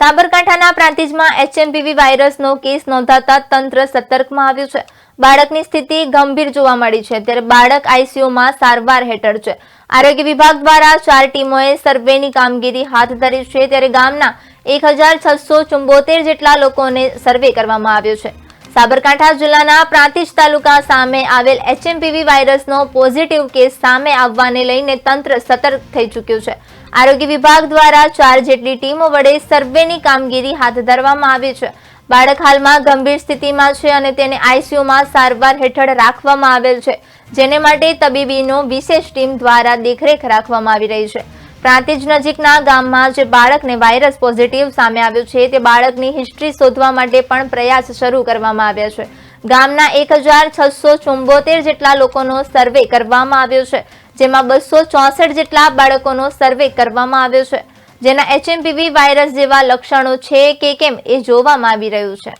સાબરકાંઠાના પ્રાંતિજમાં એચએમપીવી વાયરસનો કેસ નોંધાતા તંત્ર સતર્કમાં આવ્યું છે। બાળકની સ્થિતિ ગંભીર જોવા મળી છે, ત્યારે બાળક આઈસીયુમાં સારવાર હેઠળ છે। આરોગ્ય વિભાગ દ્વારા 4 ટીમોએ સર્વેની કામગીરી હાથ ધરી છે, ત્યારે ગામના 1674 જેટલા લોકોને સર્વે કરવામાં આવ્યો છે। સાબરકાંઠા જિલ્લાના પ્રાંતિજ તાલુકા સામે આવેલ એચએમપીવી વાયરસનો પોઝિટિવ કેસ સામે આવવાને લઈને તંત્ર સતર્ક થઈ ચૂક્યું છે। આરોગ્ય વિભાગ દ્વારા 4 જેટલી ટીમો વડે સર્વેની કામગીરી હાથ ધરવામાં આવી છે। બાળક હાલમાં ગંભીર સ્થિતિમાં છે અને તેને આઈસીયુમાં સારવાર હેઠળ રાખવામાં આવેલ છે, જેને માટે તબીબીનો વિશેષ ટીમ દ્વારા દેખરેખ રાખવામાં આવી રહી છે। પ્રાંતિજ નજીકના ગામમાં જે બાળકને વાયરસ પોઝિટિવ સામે આવ્યો છે, તે બાળકની હિસ્ટ્રી શોધવા માટે પણ પ્રયાસ શરૂ કરવામાં આવ્યા છે। ગામના 1674 જેટલા લોકોનો સર્વે કરવામાં આવ્યો છે, જેમાં 264 જેટલા બાળકોનો સર્વે કરવામાં આવ્યો છે, જેના એચએમપીવી વાયરસ જેવા લક્ષણો છે કે કેમ એ જોવામાં આવી રહ્યું છે।